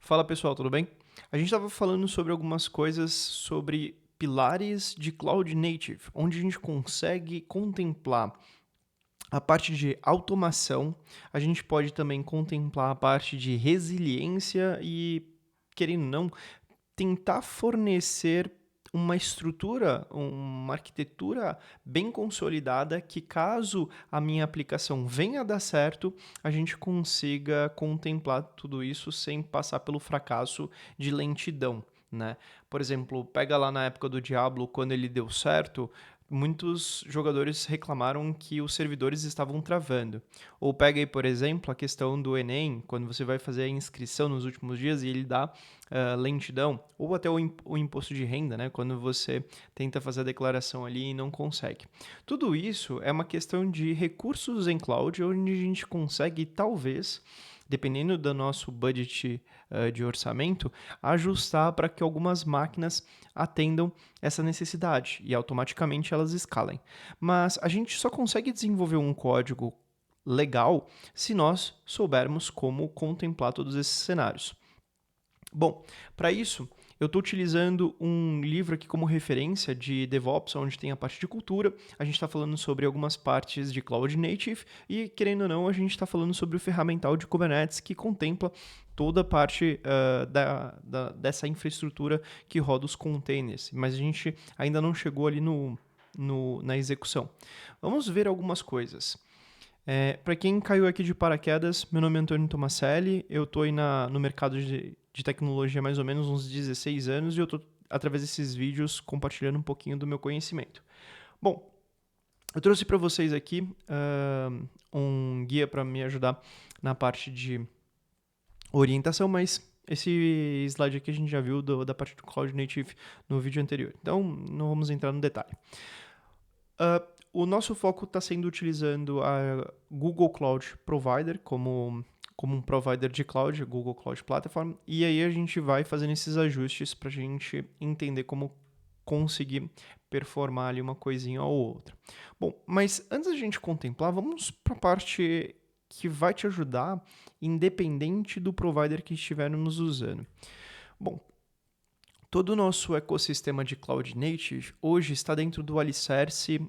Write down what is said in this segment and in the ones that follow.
Fala pessoal, tudo bem? A gente estava falando sobre algumas coisas sobre pilares de Cloud Native, onde a gente consegue contemplar a parte de automação, a gente pode também contemplar a parte de resiliência e, querendo ou não, tentar fornecer uma estrutura, uma arquitetura bem consolidada que, caso a minha aplicação venha a dar certo, a gente consiga contemplar tudo isso sem passar pelo fracasso de lentidão, né? Por exemplo, pega lá na época do Diablo, quando ele deu certo, muitos jogadores reclamaram que os servidores estavam travando. Ou pega aí, por exemplo, a questão do Enem, quando você vai fazer a inscrição nos últimos dias e ele dá lentidão, ou até o imposto de renda, né, quando você tenta fazer a declaração ali e não consegue. Tudo isso é uma questão de recursos em cloud, onde a gente consegue, talvez, dependendo do nosso budget de orçamento, ajustar para que algumas máquinas atendam essa necessidade e automaticamente elas escalem. Mas a gente só consegue desenvolver um código legal se nós soubermos como contemplar todos esses cenários. Bom, para isso, eu estou utilizando um livro aqui como referência de DevOps, onde tem a parte de cultura. A gente está falando sobre algumas partes de Cloud Native e, querendo ou não, a gente está falando sobre o ferramental de Kubernetes que contempla toda a parte dessa infraestrutura que roda os containers. Mas a gente ainda não chegou ali na execução. Vamos ver algumas coisas. Para quem caiu aqui de paraquedas, meu nome é Antônio Tomaselli, eu estou aí no mercado de tecnologia há mais ou menos uns 16 anos e eu estou, através desses vídeos, compartilhando um pouquinho do meu conhecimento. Bom, eu trouxe para vocês aqui um guia para me ajudar na parte de orientação, mas esse slide aqui a gente já viu da parte do Cloud Native no vídeo anterior, então não vamos entrar no detalhe. O nosso foco está sendo utilizando a Google Cloud Provider como um provider de cloud, Google Cloud Platform, e aí a gente vai fazendo esses ajustes para a gente entender como conseguir performar ali uma coisinha ou outra. Bom, mas antes da gente contemplar, vamos para a parte que vai te ajudar, independente do provider que estivermos usando. Bom, todo o nosso ecossistema de Cloud Native hoje está dentro do alicerce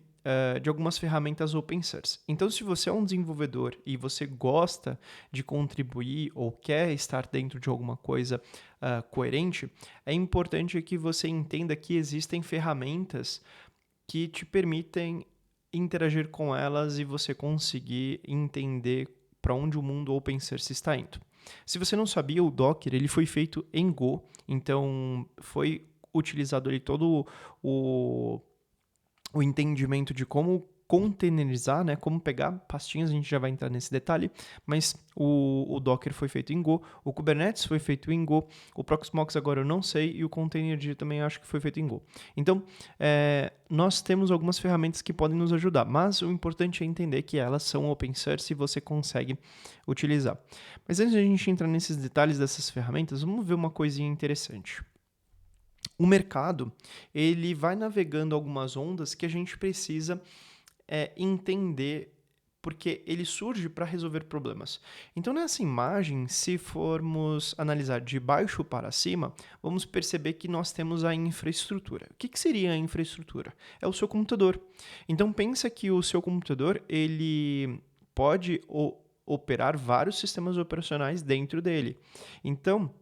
de algumas ferramentas open source. Então, se você é um desenvolvedor e você gosta de contribuir ou quer estar dentro de alguma coisa coerente, é importante que você entenda que existem ferramentas que te permitem interagir com elas e você conseguir entender para onde o mundo open source está indo. Se você não sabia, o Docker ele foi feito em Go, então foi utilizado ali todo o entendimento de como containerizar, né, como pegar pastinhas, a gente já vai entrar nesse detalhe, mas o Docker foi feito em Go, o Kubernetes foi feito em Go, o Proxmox agora eu não sei, e o Containerd também acho que foi feito em Go. Então, nós temos algumas ferramentas que podem nos ajudar, mas o importante é entender que elas são open source e você consegue utilizar. Mas antes de a gente entrar nesses detalhes dessas ferramentas, vamos ver uma coisinha interessante. O mercado, ele vai navegando algumas ondas que a gente precisa entender, porque ele surge para resolver problemas. Então, nessa imagem, se formos analisar de baixo para cima, vamos perceber que nós temos a infraestrutura. O que seria a infraestrutura? É o seu computador. Então, pensa que o seu computador, ele pode operar vários sistemas operacionais dentro dele. Então,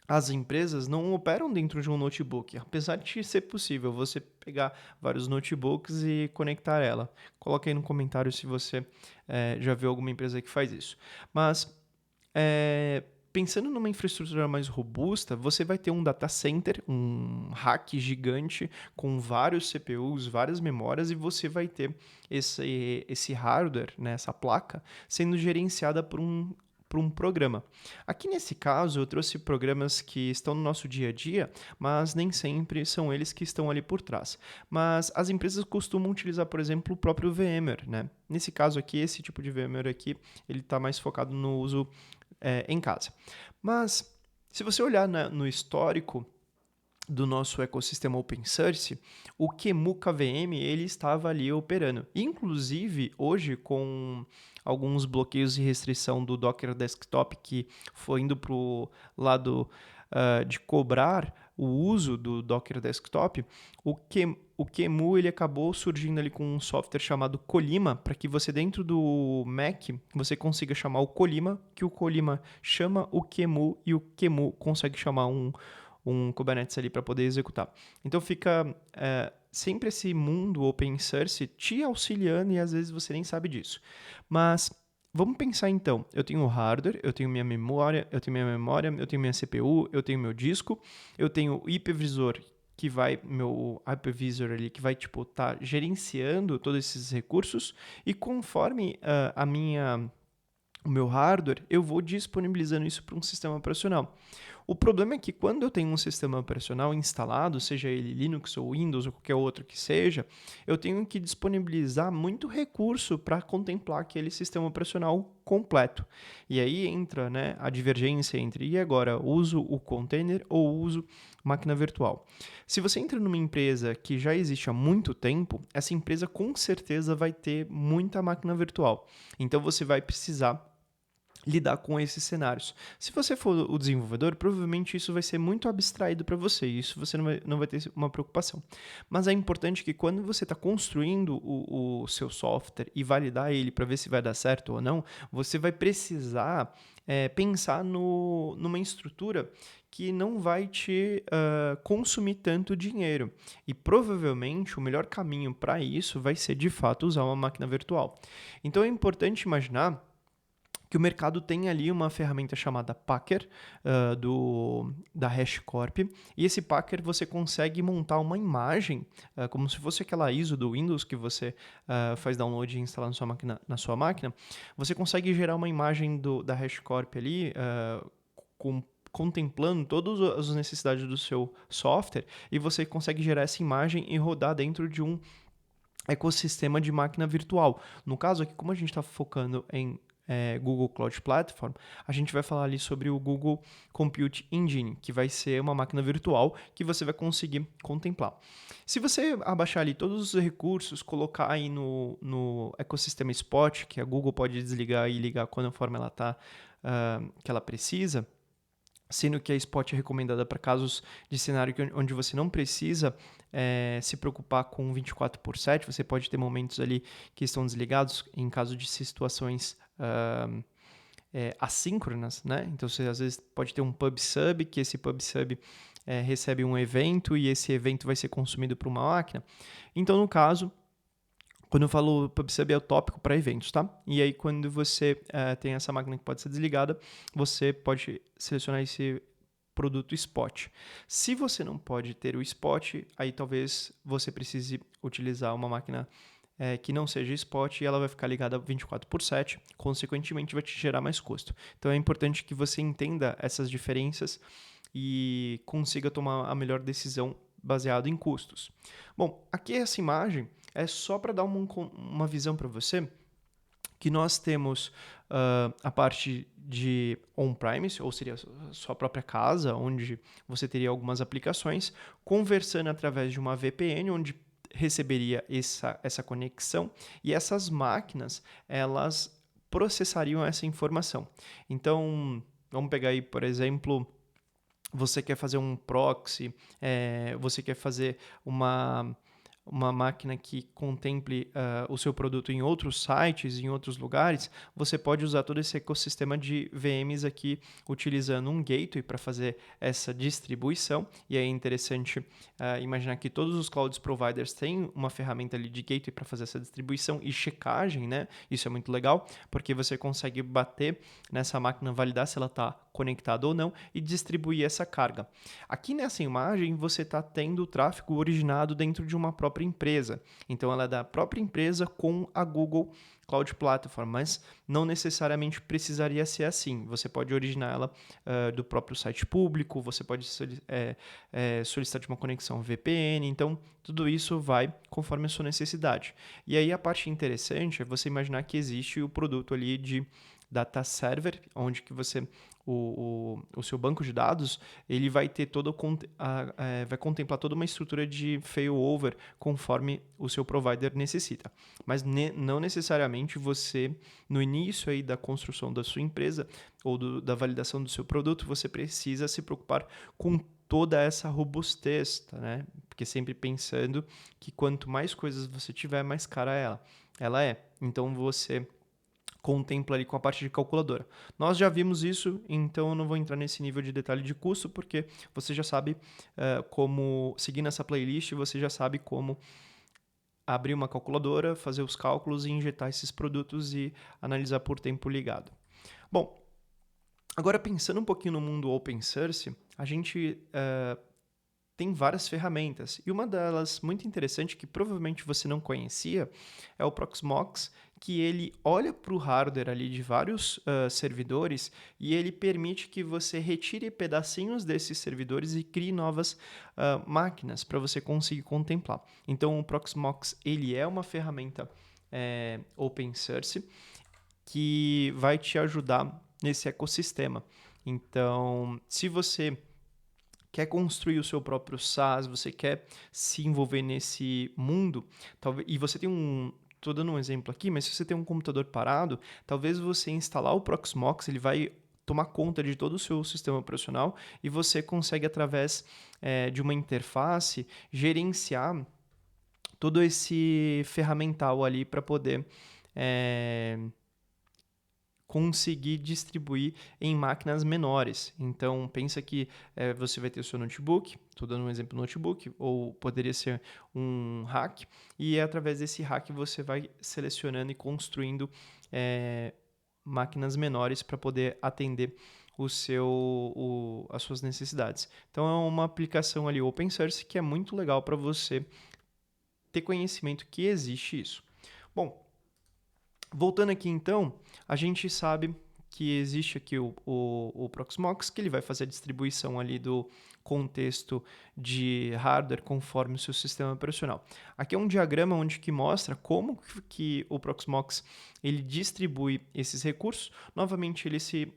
as empresas não operam dentro de um notebook, apesar de ser possível você pegar vários notebooks e conectar ela. Coloque aí no comentário se você já viu alguma empresa que faz isso. Mas, pensando numa infraestrutura mais robusta, você vai ter um data center, um rack gigante com vários CPUs, várias memórias, e você vai ter esse hardware, né, essa placa, sendo gerenciada por um programa. Aqui nesse caso, eu trouxe programas que estão no nosso dia a dia, mas nem sempre são eles que estão ali por trás. Mas as empresas costumam utilizar, por exemplo, o próprio VMware, né? Nesse caso aqui, esse tipo de VMware aqui, ele está mais focado no uso em casa. Mas, se você olhar no histórico, do nosso ecossistema open source, o QEMU KVM ele estava ali operando. Inclusive, hoje, com alguns bloqueios e restrição do Docker Desktop, que foi indo para o lado de cobrar o uso do Docker Desktop, o QEMU ele acabou surgindo ali com um software chamado Colima, para que você dentro do Mac, você consiga chamar o Colima, que o Colima chama o QEMU e o QEMU consegue chamar um Kubernetes ali para poder executar. Então fica sempre esse mundo open source te auxiliando e às vezes você nem sabe disso. Mas vamos pensar então, eu tenho o hardware, eu tenho minha memória, eu tenho minha CPU, eu tenho meu disco, eu tenho o hypervisor meu hypervisor ali que vai tipo tá gerenciando todos esses recursos e conforme o meu hardware, eu vou disponibilizando isso para um sistema operacional. O problema é que quando eu tenho um sistema operacional instalado, seja ele Linux ou Windows ou qualquer outro que seja, eu tenho que disponibilizar muito recurso para contemplar aquele sistema operacional completo. E aí entra, né, a divergência entre, e agora, uso o container ou uso máquina virtual? Se você entra numa empresa que já existe há muito tempo, essa empresa com certeza vai ter muita máquina virtual. Então você vai precisar lidar com esses cenários. Se você for o desenvolvedor, provavelmente isso vai ser muito abstraído para você, e isso você não vai ter uma preocupação. Mas é importante que quando você está construindo o seu software e validar ele para ver se vai dar certo ou não, você vai precisar pensar numa estrutura que não vai te consumir tanto dinheiro. E provavelmente o melhor caminho para isso vai ser, de fato, usar uma máquina virtual. Então é importante imaginar que o mercado tem ali uma ferramenta chamada Packer, da HashiCorp, e esse Packer você consegue montar uma imagem, como se fosse aquela ISO do Windows que você faz download e instalar na sua máquina, você consegue gerar uma imagem da HashiCorp ali, contemplando todas as necessidades do seu software, e você consegue gerar essa imagem e rodar dentro de um ecossistema de máquina virtual. No caso aqui, como a gente está focando em Google Cloud Platform, a gente vai falar ali sobre o Google Compute Engine, que vai ser uma máquina virtual que você vai conseguir contemplar. Se você abaixar ali todos os recursos, colocar aí no ecossistema Spot, que a Google pode desligar e ligar conforme ela que ela precisa, sendo que a Spot é recomendada para casos de cenário onde você não precisa se preocupar com 24/7, você pode ter momentos ali que estão desligados em caso de situações assíncronas, né? Então você às vezes pode ter um pub sub, que esse pub sub recebe um evento e esse evento vai ser consumido por uma máquina. Então, no caso, quando eu falo PubSub é o tópico para eventos, tá? E aí, quando você tem essa máquina que pode ser desligada, você pode selecionar esse produto Spot. Se você não pode ter o Spot, aí talvez você precise utilizar uma máquina que não seja Spot e ela vai ficar ligada 24/7, consequentemente vai te gerar mais custo. Então é importante que você entenda essas diferenças e consiga tomar a melhor decisão baseado em custos. Bom, aqui essa imagem é só para dar uma visão para você que nós temos a parte de on-premise, ou seria a sua própria casa, onde você teria algumas aplicações, conversando através de uma VPN, onde receberia essa conexão, e essas máquinas, elas processariam essa informação. Então, vamos pegar aí, por exemplo, você quer fazer um proxy, você quer fazer uma máquina que contemple o seu produto em outros sites, em outros lugares, você pode usar todo esse ecossistema de VMs aqui utilizando um gateway para fazer essa distribuição. E é interessante imaginar que todos os cloud providers têm uma ferramenta ali de gateway para fazer essa distribuição e checagem, né? Isso é muito legal, porque você consegue bater nessa máquina, validar se ela está conectada ou não e distribuir essa carga. Aqui nessa imagem você está tendo o tráfego originado dentro de uma própria empresa. Então ela é da própria empresa com a Google Cloud Platform, mas não necessariamente precisaria ser assim. Você pode originar ela do próprio site público, você pode solicitar de uma conexão VPN, então tudo isso vai conforme a sua necessidade. E aí a parte interessante é você imaginar que existe o produto ali de data server, onde que você o seu banco de dados, ele vai ter vai contemplar toda uma estrutura de failover conforme o seu provider necessita. Mas não necessariamente você, no início aí da construção da sua empresa ou da validação do seu produto, você precisa se preocupar com toda essa robustez, tá, né? Porque sempre pensando que quanto mais coisas você tiver, mais cara ela é. Então você contempla ali com a parte de calculadora. Nós já vimos isso, então eu não vou entrar nesse nível de detalhe de custo, porque você já sabe como, seguindo essa playlist, você já sabe como abrir uma calculadora, fazer os cálculos e injetar esses produtos e analisar por tempo ligado. Bom, agora pensando um pouquinho no mundo open source, a gente tem várias ferramentas. E uma delas muito interessante, que provavelmente você não conhecia, é o Proxmox, que ele olha para o hardware ali de vários servidores e ele permite que você retire pedacinhos desses servidores e crie novas máquinas para você conseguir contemplar. Então, o Proxmox ele é uma ferramenta open source que vai te ajudar nesse ecossistema. Então, se você quer construir o seu próprio SaaS, você quer se envolver nesse mundo, talvez, e você tem estou dando um exemplo aqui, mas se você tem um computador parado, talvez você instalar o Proxmox, ele vai tomar conta de todo o seu sistema operacional e você consegue, através de uma interface, gerenciar todo esse ferramental ali para poder conseguir distribuir em máquinas menores. Então, pensa que você vai ter o seu notebook, estou dando um exemplo notebook, ou poderia ser um rack, e através desse rack você vai selecionando e construindo máquinas menores para poder atender as suas necessidades. Então, é uma aplicação ali open source que é muito legal para você ter conhecimento que existe isso. Bom, voltando aqui então, a gente sabe que existe aqui o Proxmox, que ele vai fazer a distribuição ali do contexto de hardware conforme o seu sistema operacional. Aqui é um diagrama onde que mostra como que o Proxmox ele distribui esses recursos. Novamente, ele se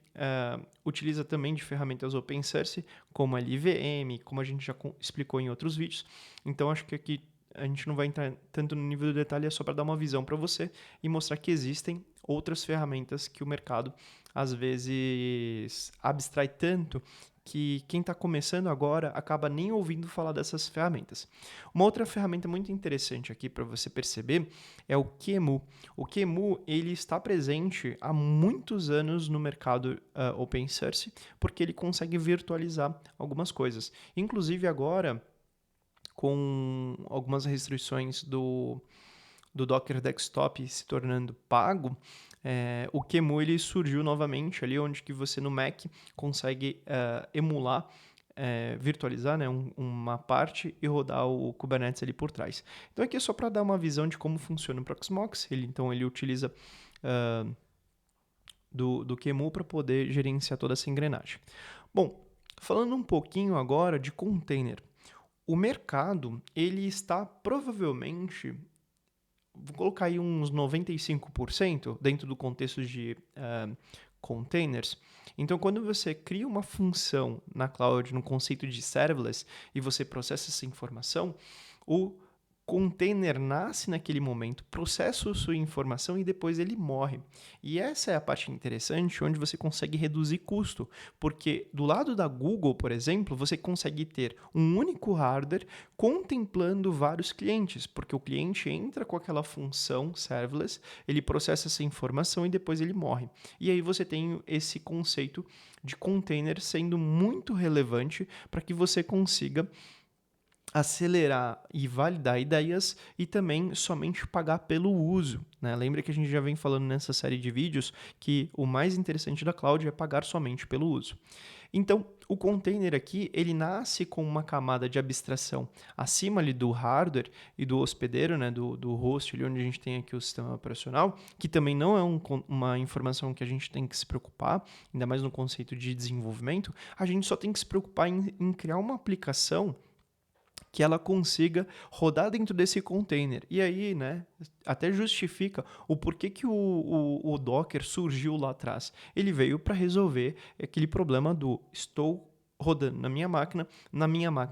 utiliza também de ferramentas open source, como a LVM, como a gente já explicou em outros vídeos. Então, acho que aqui a gente não vai entrar tanto no nível do detalhe, é só para dar uma visão para você e mostrar que existem outras ferramentas que o mercado às vezes abstrai tanto que quem está começando agora acaba nem ouvindo falar dessas ferramentas. Uma outra ferramenta muito interessante aqui para você perceber é o QEMU. O QEMU ele está presente há muitos anos no mercado open source porque ele consegue virtualizar algumas coisas. Inclusive agora, com algumas restrições do Docker Desktop se tornando pago, o QEMU ele surgiu novamente ali onde que você no Mac consegue emular, virtualizar, né, uma parte e rodar o Kubernetes ali por trás. Então aqui é só para dar uma visão de como funciona o Proxmox. Então ele utiliza do QEMU para poder gerenciar toda essa engrenagem. Bom, falando um pouquinho agora de container. O mercado, ele está provavelmente, vou colocar aí uns 95% dentro do contexto de containers. Então, quando você cria uma função na cloud, no conceito de serverless, e você processa essa informação, o container nasce naquele momento, processa a sua informação e depois ele morre. E essa é a parte interessante, onde você consegue reduzir custo, porque do lado da Google, por exemplo, você consegue ter um único hardware contemplando vários clientes, porque o cliente entra com aquela função serverless, ele processa essa informação e depois ele morre. E aí você tem esse conceito de container sendo muito relevante para que você consiga acelerar e validar ideias e também somente pagar pelo uso, né? Lembra que a gente já vem falando nessa série de vídeos que o mais interessante da cloud é pagar somente pelo uso. Então, o container aqui, ele nasce com uma camada de abstração acima ali do hardware e do hospedeiro, né, do host, ali onde a gente tem aqui o sistema operacional, que também não é uma informação que a gente tem que se preocupar, ainda mais no conceito de desenvolvimento. A gente só tem que se preocupar em criar uma aplicação que ela consiga rodar dentro desse container. E aí, né, até justifica o porquê que o Docker surgiu lá atrás. Ele veio para resolver aquele problema do estou rodando na minha máquina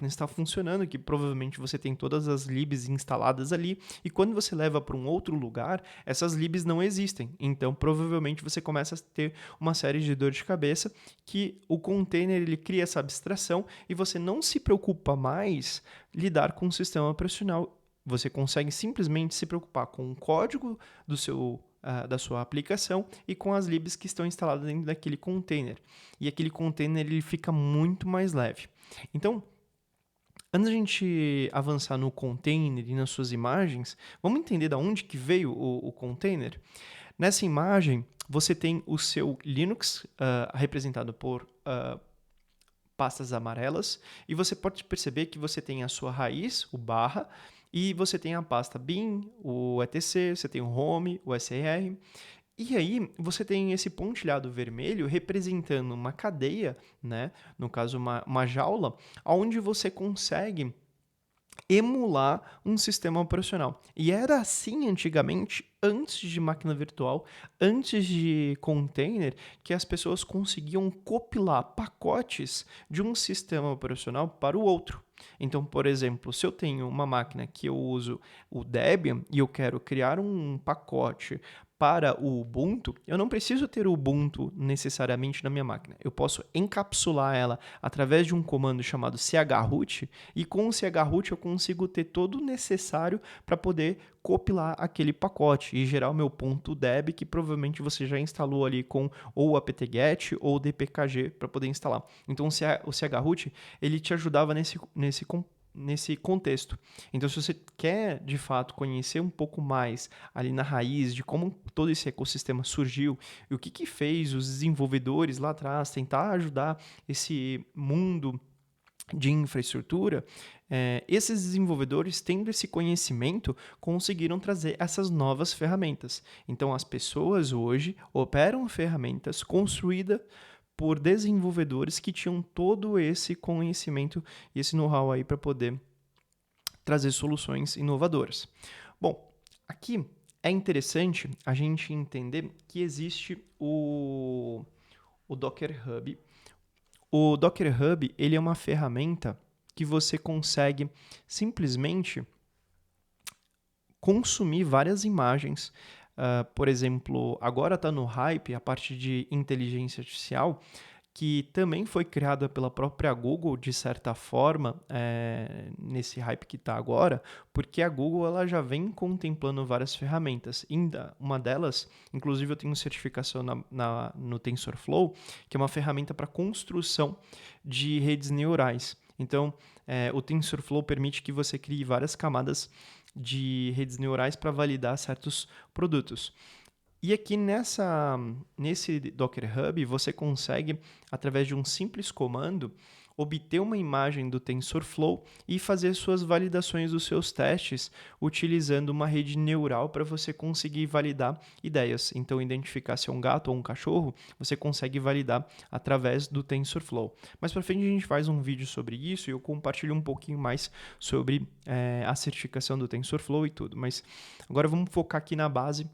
está funcionando, que provavelmente você tem todas as libs instaladas ali, e quando você leva para um outro lugar, essas libs não existem. Então, provavelmente você começa a ter uma série de dor de cabeça que o container ele cria essa abstração e você não se preocupa mais lidar com o sistema operacional. Você consegue simplesmente se preocupar com o código da sua aplicação e com as libs que estão instaladas dentro daquele container. E aquele container ele fica muito mais leve. Então, antes da gente avançar no container e nas suas imagens, vamos entender de onde que veio o container? Nessa imagem, você tem o seu Linux representado por pastas amarelas, e você pode perceber que você tem a sua raiz, o barra, e você tem a pasta bin, o etc, você tem o home, o sr, e aí você tem esse pontilhado vermelho representando uma cadeia, né? No caso uma jaula, onde você consegue emular um sistema operacional. E era assim antigamente, antes de máquina virtual, antes de container, que as pessoas conseguiam compilar pacotes de um sistema operacional para o outro. Então, por exemplo, se eu tenho uma máquina que eu uso o Debian e eu quero criar um pacote para o Ubuntu, eu não preciso ter o Ubuntu necessariamente na minha máquina. Eu posso encapsular ela através de um comando chamado chroot, e com o chroot eu consigo ter todo o necessário para poder compilar aquele pacote e gerar o meu .deb, que provavelmente você já instalou ali com ou o apt-get ou o dpkg para poder instalar. Então o chroot ele te ajudava nesse contexto. Então, se você quer, de fato, conhecer um pouco mais ali na raiz de como todo esse ecossistema surgiu e o que fez os desenvolvedores lá atrás tentar ajudar esse mundo de infraestrutura, esses desenvolvedores, tendo esse conhecimento, conseguiram trazer essas novas ferramentas. Então, as pessoas hoje operam ferramentas construídas por desenvolvedores que tinham todo esse conhecimento e esse know-how aí para poder trazer soluções inovadoras. Bom, aqui é interessante a gente entender que existe o Docker Hub. O Docker Hub ele é uma ferramenta que você consegue simplesmente consumir várias imagens. Por exemplo, agora está no hype a parte de inteligência artificial, que também foi criada pela própria Google, de certa forma, nesse hype que está agora, porque a Google ela já vem contemplando várias ferramentas. Uma delas, inclusive eu tenho certificação no TensorFlow, que é uma ferramenta para construção de redes neurais. Então, o TensorFlow permite que você crie várias camadas de redes neurais para validar certos produtos. E aqui nesse Docker Hub, você consegue, através de um simples comando, obter uma imagem do TensorFlow e fazer suas validações dos seus testes utilizando uma rede neural para você conseguir validar ideias. Então, identificar se é um gato ou um cachorro, você consegue validar através do TensorFlow. Mais para frente a gente faz um vídeo sobre isso e eu compartilho um pouquinho mais sobre a certificação do TensorFlow e tudo. Mas agora vamos focar aqui na base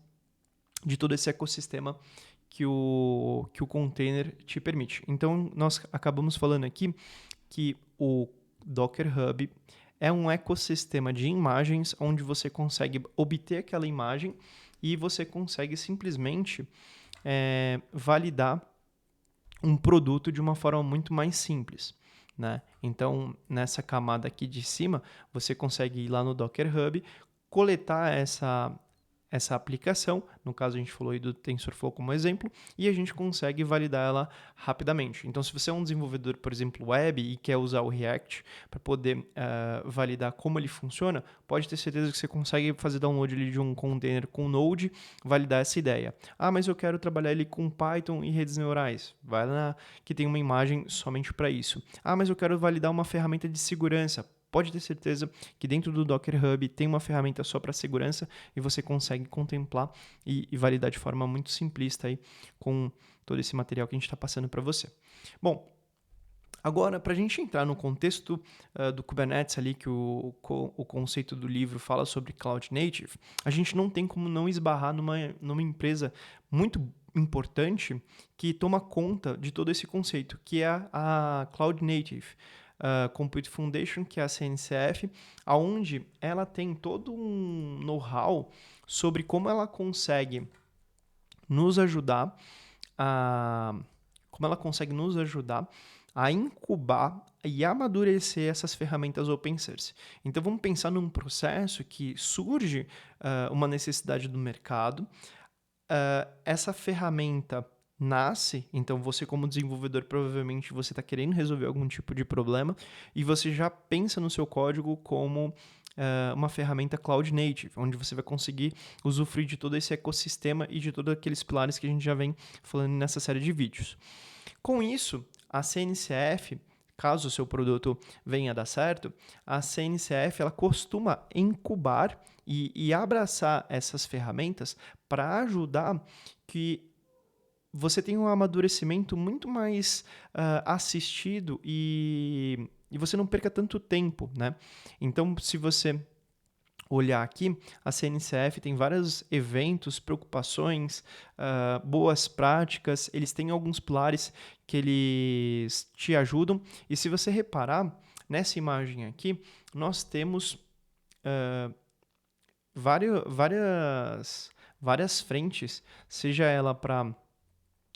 de todo esse ecossistema que o container te permite. Então, nós acabamos falando aqui que o Docker Hub é um ecossistema de imagens onde você consegue obter aquela imagem e você consegue simplesmente validar um produto de uma forma muito mais simples, né? Então, nessa camada aqui de cima, você consegue ir lá no Docker Hub, coletar essa aplicação, no caso a gente falou aí do TensorFlow como exemplo, e a gente consegue validar ela rapidamente. Então, se você é um desenvolvedor, por exemplo, web e quer usar o React para poder validar como ele funciona, pode ter certeza que você consegue fazer download ali de um container com Node, validar essa ideia. Ah, mas eu quero trabalhar ele com Python e redes neurais. Vai lá que tem uma imagem somente para isso. Ah, mas eu quero validar uma ferramenta de segurança. Pode ter certeza que dentro do Docker Hub tem uma ferramenta só para segurança e você consegue contemplar e validar de forma muito simplista aí com todo esse material que a gente está passando para você. Bom, Agora, para a gente entrar no contexto do Kubernetes ali, que o conceito do livro fala sobre Cloud Native, a gente não tem como não esbarrar numa empresa muito importante que toma conta de todo esse conceito, que é a Cloud Native Compute Foundation, que é a CNCF, aonde ela tem todo um know-how sobre como ela consegue nos ajudar a como ela consegue nos ajudar a incubar e amadurecer essas ferramentas open source. Então vamos pensar num processo que surge uma necessidade do mercado, essa ferramenta nasce, então você como desenvolvedor provavelmente você está querendo resolver algum tipo de problema e você já pensa no seu código como uma ferramenta Cloud Native, onde você vai conseguir usufruir de todo esse ecossistema e de todos aqueles pilares que a gente já vem falando nessa série de vídeos. Com isso, a CNCF, caso o seu produto venha a dar certo, a CNCF ela costuma incubar e abraçar essas ferramentas para ajudar que você tenha um amadurecimento muito mais assistido e você não perca tanto tempo, né? Então, se você olhar aqui, a CNCF tem vários eventos, preocupações, boas práticas, eles têm alguns pilares que eles te ajudam. E se você reparar, nessa imagem aqui, nós temos várias frentes, seja ela para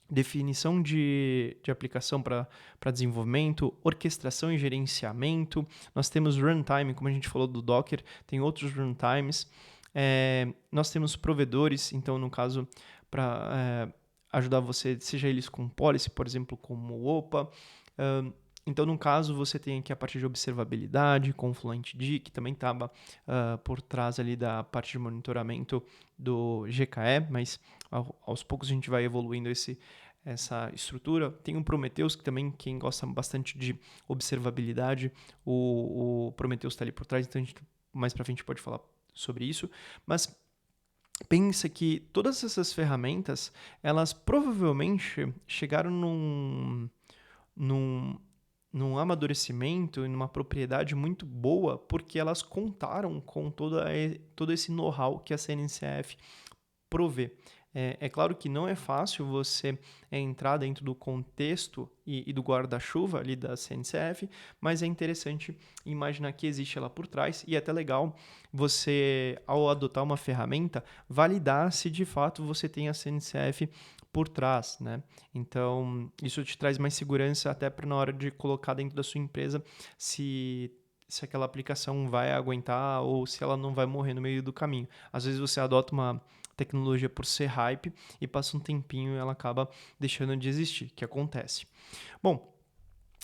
definição de aplicação para desenvolvimento, orquestração e gerenciamento. Nós temos runtime, como a gente falou do Docker, tem outros runtimes. Nós temos provedores, então, no caso, para ajudar você, seja eles com policy, por exemplo, como o OPA. Então, no caso, você tem aqui a parte de observabilidade, com o FluentD, que também estava por trás ali da parte de monitoramento do GKE, mas aos poucos a gente vai evoluindo essa estrutura. Tem o Prometheus, que também, quem gosta bastante de observabilidade, o Prometheus está ali por trás, então a gente mais para frente pode falar sobre isso. Mas pensa que todas essas ferramentas, elas provavelmente chegaram num amadurecimento e numa propriedade muito boa, porque elas contaram com todo esse know-how que a CNCF provê. É claro que não é fácil você entrar dentro do contexto e do guarda-chuva ali da CNCF, mas é interessante imaginar que existe ela por trás e é até legal você, ao adotar uma ferramenta, validar se de fato você tem a CNCF por trás, né? Então, isso te traz mais segurança até para na hora de colocar dentro da sua empresa se aquela aplicação vai aguentar ou se ela não vai morrer no meio do caminho. Às vezes você adota uma tecnologia por ser hype e passa um tempinho e ela acaba deixando de existir, que acontece. Bom,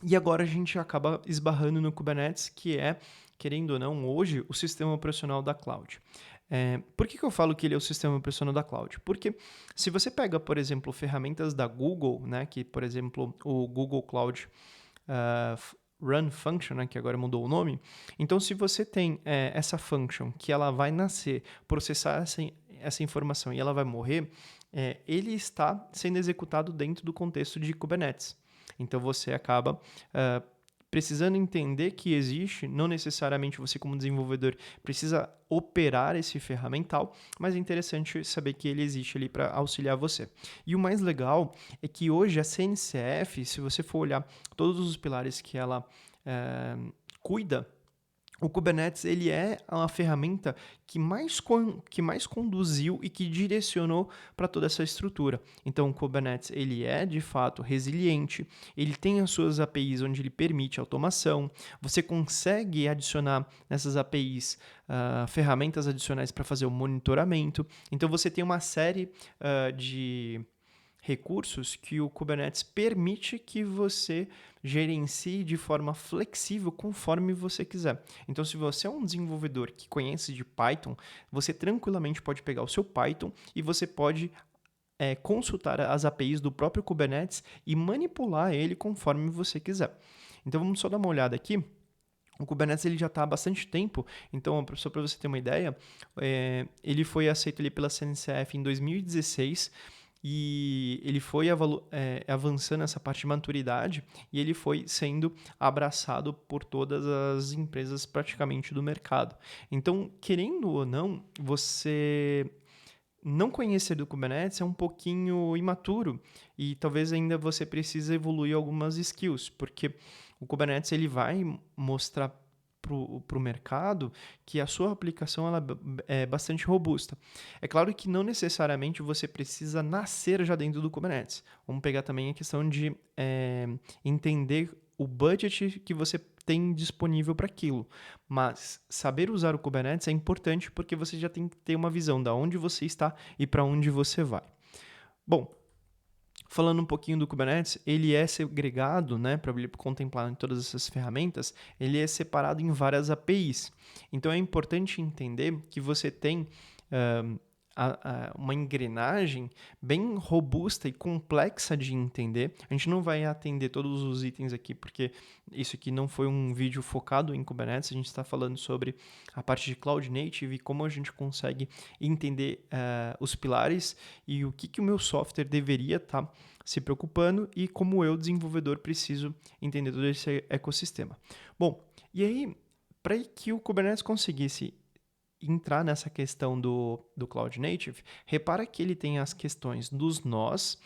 e agora a gente acaba esbarrando no Kubernetes, que é, querendo ou não, hoje o sistema operacional da cloud. Por que eu falo que ele é o sistema operacional da cloud? Porque se você pega, por exemplo, ferramentas da Google, né, que, por exemplo, o Google Cloud Run Function, né, que agora mudou o nome, então se você tem essa function que ela vai nascer, processar essa informação e ela vai morrer, ele está sendo executado dentro do contexto de Kubernetes. Então você acaba precisando entender que existe, não necessariamente você como desenvolvedor precisa operar esse ferramental, mas é interessante saber que ele existe ali para auxiliar você. E o mais legal é que hoje a CNCF, se você for olhar todos os pilares que ela cuida, o Kubernetes ele é uma ferramenta que mais conduziu e que direcionou para toda essa estrutura. Então, o Kubernetes ele é, de fato, resiliente, ele tem as suas APIs onde ele permite automação, você consegue adicionar nessas APIs ferramentas adicionais para fazer o monitoramento. Então, você tem uma série de recursos que o Kubernetes permite que você gerencie de forma flexível conforme você quiser. Então, se você é um desenvolvedor que conhece de Python, você tranquilamente pode pegar o seu Python e você pode consultar as APIs do próprio Kubernetes e manipular ele conforme você quiser. Então, vamos só dar uma olhada aqui. O Kubernetes ele já está há bastante tempo, então, só para você ter uma ideia, ele foi aceito ali pela CNCF em 2016, e ele foi avançando essa parte de maturidade e ele foi sendo abraçado por todas as empresas praticamente do mercado. Então, querendo ou não, você não conhecer do Kubernetes é um pouquinho imaturo e talvez ainda você precise evoluir algumas skills, porque o Kubernetes ele vai mostrar para o mercado que a sua aplicação ela é bastante robusta. É claro que não necessariamente você precisa nascer já dentro do Kubernetes. Vamos pegar também a questão de entender o budget que você tem disponível para aquilo. Mas saber usar o Kubernetes é importante porque você já tem que ter uma visão de onde você está e para onde você vai. Bom, falando um pouquinho do Kubernetes, ele é segregado, né, para ele contemplar em todas essas ferramentas, ele é separado em várias APIs. Então é importante entender que você tem uma engrenagem bem robusta e complexa de entender. A gente não vai atender todos os itens aqui, porque isso aqui não foi um vídeo focado em Kubernetes, a gente está falando sobre a parte de Cloud Native e como a gente consegue entender os pilares e o que o meu software deveria estar se preocupando e como eu, desenvolvedor, preciso entender todo esse ecossistema. Bom, e aí, para que o Kubernetes conseguisse entrar nessa questão do Cloud Native, repara que ele tem as questões dos nós.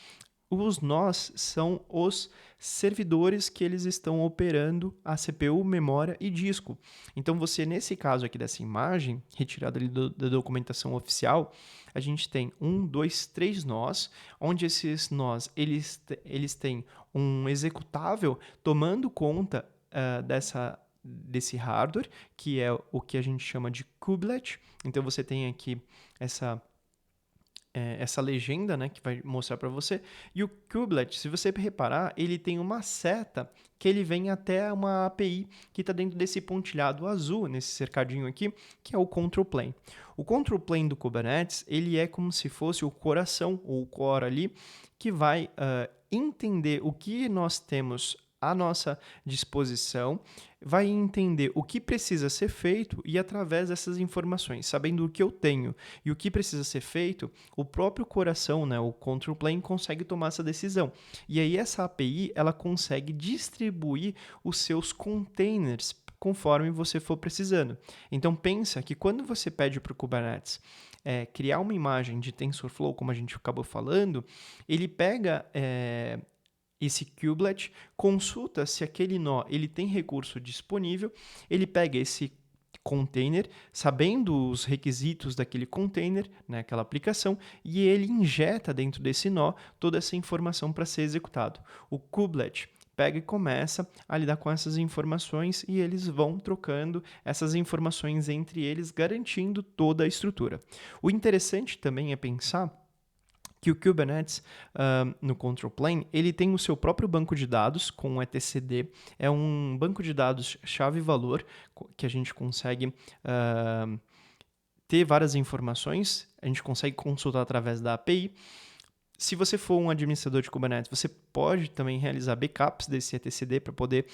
Os nós são os servidores que eles estão operando a CPU, memória e disco. Então, você, nesse caso aqui dessa imagem, retirada ali da documentação oficial, a gente tem 1, 2, 3 nós, onde esses nós eles têm um executável tomando conta desse hardware, que é o que a gente chama de kubelet. Então, você tem aqui essa legenda, né, que vai mostrar para você. E o kubelet, se você reparar, ele tem uma seta que ele vem até uma API que está dentro desse pontilhado azul, nesse cercadinho aqui, que é o control plane. O control plane do Kubernetes, ele é como se fosse o coração, ou o core ali, que vai entender o que nós temos à nossa disposição, vai entender o que precisa ser feito e através dessas informações, sabendo o que eu tenho e o que precisa ser feito, o próprio coração, né, o control plane, consegue tomar essa decisão. E aí essa API ela consegue distribuir os seus containers conforme você for precisando. Então pensa que quando você pede para o Kubernetes criar uma imagem de TensorFlow, como a gente acabou falando, ele pega esse kubelet, consulta se aquele nó ele tem recurso disponível, ele pega esse container, sabendo os requisitos daquele container, né, aquela aplicação, e ele injeta dentro desse nó toda essa informação para ser executado. O kubelet pega e começa a lidar com essas informações e eles vão trocando essas informações entre eles, garantindo toda a estrutura. O interessante também é pensar que o Kubernetes, no Control Plane, ele tem o seu próprio banco de dados com o etcd. É um banco de dados chave-valor que a gente consegue ter várias informações, a gente consegue consultar através da API. Se você for um administrador de Kubernetes, você pode também realizar backups desse etcd para poder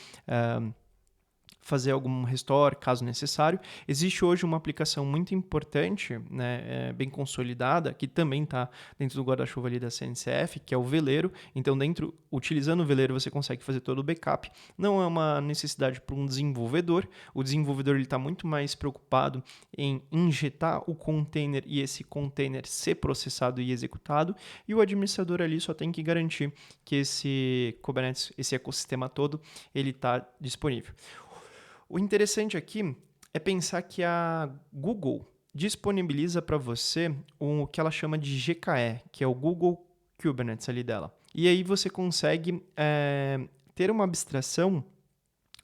fazer algum restore, caso necessário. Existe hoje uma aplicação muito importante, né, bem consolidada, que também está dentro do guarda-chuva ali da CNCF, que é o Veleiro. Então, utilizando o Veleiro, você consegue fazer todo o backup. Não é uma necessidade para um desenvolvedor. O desenvolvedor está muito mais preocupado em injetar o container e esse container ser processado e executado. E o administrador ali só tem que garantir que esse Kubernetes, esse ecossistema todo, ele está disponível. O interessante aqui é pensar que a Google disponibiliza para você o que ela chama de GKE, que é o Google Kubernetes ali dela. E aí você consegue ter uma abstração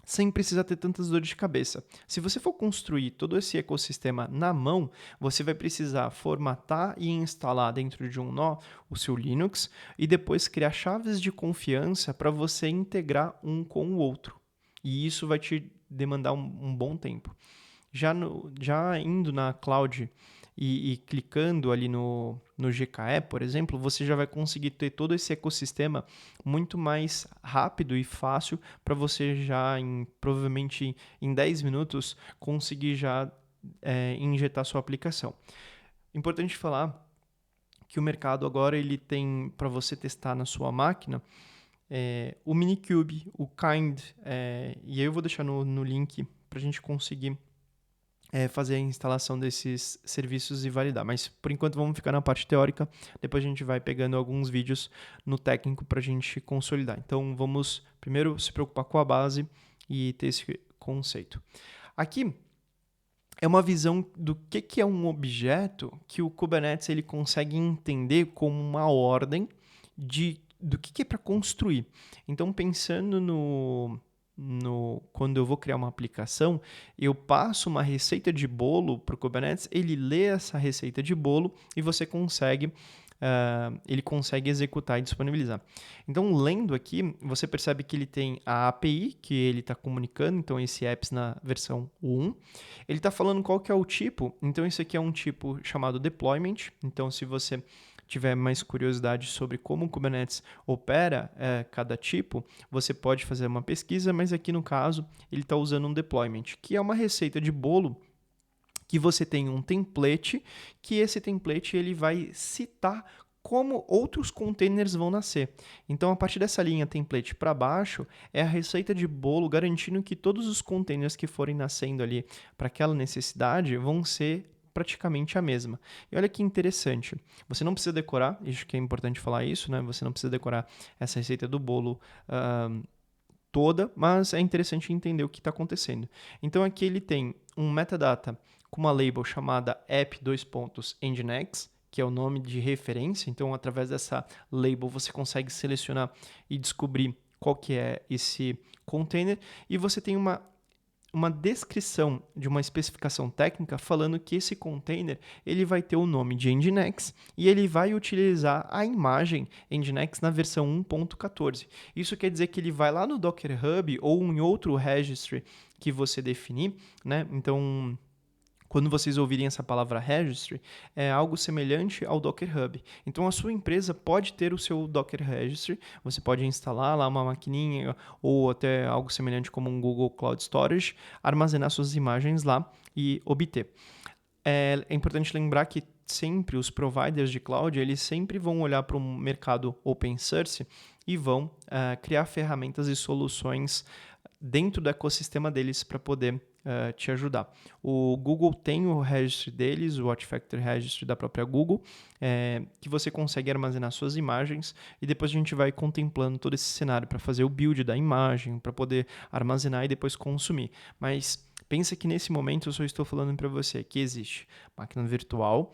sem precisar ter tantas dores de cabeça. Se você for construir todo esse ecossistema na mão, você vai precisar formatar e instalar dentro de um nó o seu Linux e depois criar chaves de confiança para você integrar um com o outro. E isso vai te demandar um bom tempo. Já indo na cloud e clicando ali no GKE, por exemplo, você já vai conseguir ter todo esse ecossistema muito mais rápido e fácil para você já, provavelmente em 10 minutos, conseguir já injetar sua aplicação. Importante falar que o mercado agora ele tem para você testar na sua máquina o Minikube, o Kind, e aí eu vou deixar no link para a gente conseguir fazer a instalação desses serviços e validar. Mas por enquanto vamos ficar na parte teórica, depois a gente vai pegando alguns vídeos no técnico para a gente consolidar. Então vamos primeiro se preocupar com a base e ter esse conceito. Aqui é uma visão do que é um objeto que o Kubernetes ele consegue entender como uma ordem do que é para construir. Então, pensando quando eu vou criar uma aplicação, eu passo uma receita de bolo para o Kubernetes, ele lê essa receita de bolo e ele consegue executar e disponibilizar. Então, lendo aqui, você percebe que ele tem a API que ele está comunicando, então esse apps na versão 1. Ele está falando qual que é o tipo, então esse aqui é um tipo chamado deployment. Então, se você tiver mais curiosidade sobre como o Kubernetes opera cada tipo, você pode fazer uma pesquisa, mas aqui no caso ele está usando um deployment, que é uma receita de bolo que você tem um template, que esse template ele vai citar como outros containers vão nascer. Então, a partir dessa linha template para baixo, é a receita de bolo garantindo que todos os containers que forem nascendo ali para aquela necessidade vão ser praticamente a mesma. E olha que interessante, você não precisa decorar, acho que é importante falar isso, né? Você não precisa decorar essa receita do bolo toda, mas é interessante entender o que está acontecendo. Então aqui ele tem um metadata com uma label chamada app::nginx, que é o nome de referência. Então, através dessa label, você consegue selecionar e descobrir qual que é esse container. E você tem uma descrição de uma especificação técnica falando que esse container ele vai ter o nome de Nginx e ele vai utilizar a imagem Nginx na versão 1.14. Isso quer dizer que ele vai lá no Docker Hub ou em outro registry que você definir, né? Então, quando vocês ouvirem essa palavra registry, é algo semelhante ao Docker Hub. Então, a sua empresa pode ter o seu Docker Registry, você pode instalar lá uma maquininha ou até algo semelhante como um Google Cloud Storage, armazenar suas imagens lá e obter. É importante lembrar que sempre os providers de cloud, eles sempre vão olhar para um mercado open source e vão criar ferramentas e soluções dentro do ecossistema deles para poder te ajudar. O Google tem o registry deles, o Artifactory Registry da própria Google, que você consegue armazenar suas imagens e depois a gente vai contemplando todo esse cenário para fazer o build da imagem, para poder armazenar e depois consumir. Mas pensa que nesse momento eu só estou falando para você que existe máquina virtual,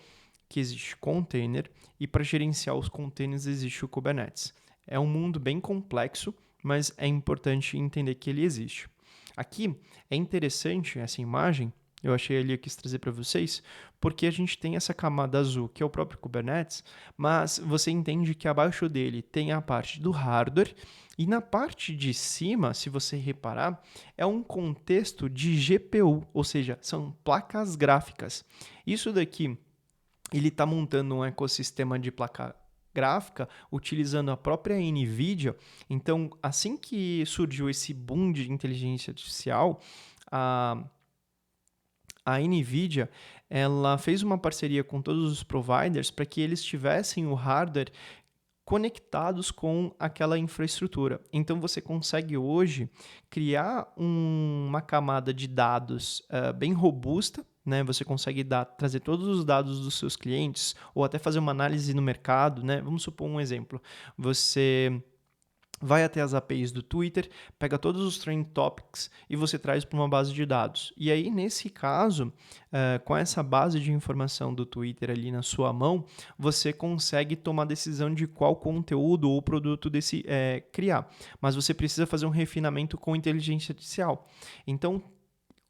que existe container e para gerenciar os containers existe o Kubernetes. É um mundo bem complexo, mas é importante entender que ele existe. Aqui é interessante essa imagem, eu achei ali que quis trazer para vocês, porque a gente tem essa camada azul, que é o próprio Kubernetes, mas você entende que abaixo dele tem a parte do hardware, e na parte de cima, se você reparar, é um contexto de GPU, ou seja, são placas gráficas. Isso daqui, ele está montando um ecossistema de placa gráfica utilizando a própria NVIDIA. Então, assim que surgiu esse boom de inteligência artificial, a NVIDIA ela fez uma parceria com todos os providers para que eles tivessem o hardware conectados com aquela infraestrutura. Então, você consegue hoje criar uma camada de dados bem robusta, né? Você consegue trazer todos os dados dos seus clientes ou até fazer uma análise no mercado, né? Vamos supor um exemplo. Você vai até as APIs do Twitter, pega todos os trend topics e você traz para uma base de dados. E aí, nesse caso, com essa base de informação do Twitter ali na sua mão, você consegue tomar decisão de qual conteúdo ou produto criar. Mas você precisa fazer um refinamento com inteligência artificial. Então,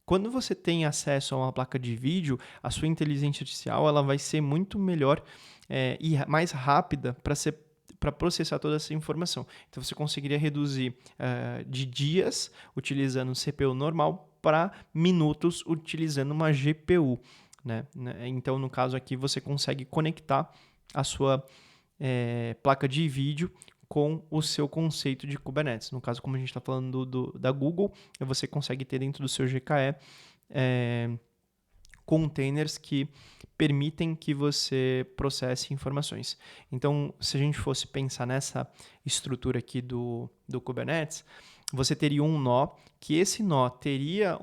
quando você tem acesso a uma placa de vídeo, a sua inteligência artificial ela vai ser muito melhor e mais rápida para processar toda essa informação. Então, você conseguiria reduzir de dias utilizando CPU normal para minutos utilizando uma GPU. Né? Então, no caso aqui, você consegue conectar a sua placa de vídeo com o seu conceito de Kubernetes. No caso, como a gente está falando da Google, você consegue ter dentro do seu GKE containers que permitem que você processe informações. Então, se a gente fosse pensar nessa estrutura aqui do Kubernetes, você teria um nó, que esse nó teria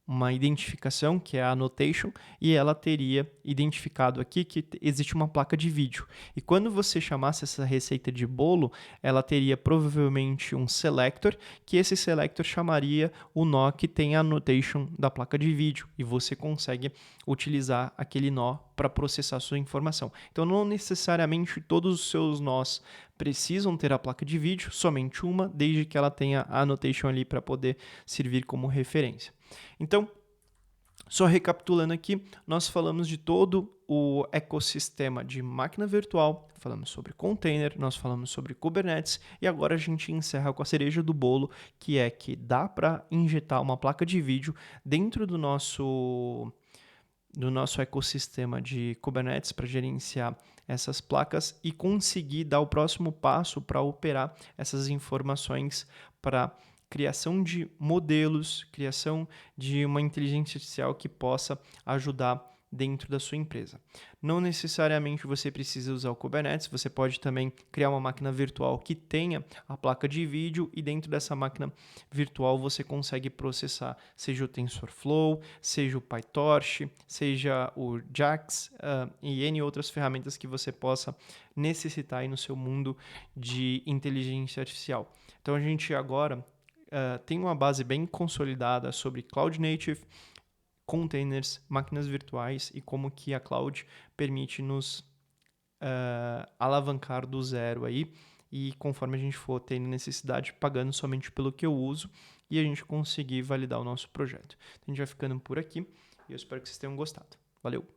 uma identificação, que é a annotation, e ela teria identificado aqui que existe uma placa de vídeo. E quando você chamasse essa receita de bolo, ela teria provavelmente um selector, que esse selector chamaria o nó que tem a annotation da placa de vídeo, e você consegue utilizar aquele nó para processar sua informação. Então, não necessariamente todos os seus nós precisam ter a placa de vídeo, somente uma, desde que ela tenha a annotation ali para poder servir como referência. Então, só recapitulando aqui, nós falamos de todo o ecossistema de máquina virtual, falamos sobre container, nós falamos sobre Kubernetes e agora a gente encerra com a cereja do bolo, que é que dá para injetar uma placa de vídeo dentro do nosso ecossistema de Kubernetes para gerenciar essas placas e conseguir dar o próximo passo para operar essas informações para criação de modelos, criação de uma inteligência artificial que possa ajudar dentro da sua empresa. Não necessariamente você precisa usar o Kubernetes, você pode também criar uma máquina virtual que tenha a placa de vídeo e dentro dessa máquina virtual você consegue processar, seja o TensorFlow, seja o PyTorch, seja o JAX e N outras ferramentas que você possa necessitar aí no seu mundo de inteligência artificial. Então a gente agora tem uma base bem consolidada sobre Cloud Native, containers, máquinas virtuais e como que a cloud permite nos alavancar do zero aí e conforme a gente for tendo necessidade, pagando somente pelo que eu uso e a gente conseguir validar o nosso projeto. Então, a gente vai ficando por aqui e eu espero que vocês tenham gostado. Valeu!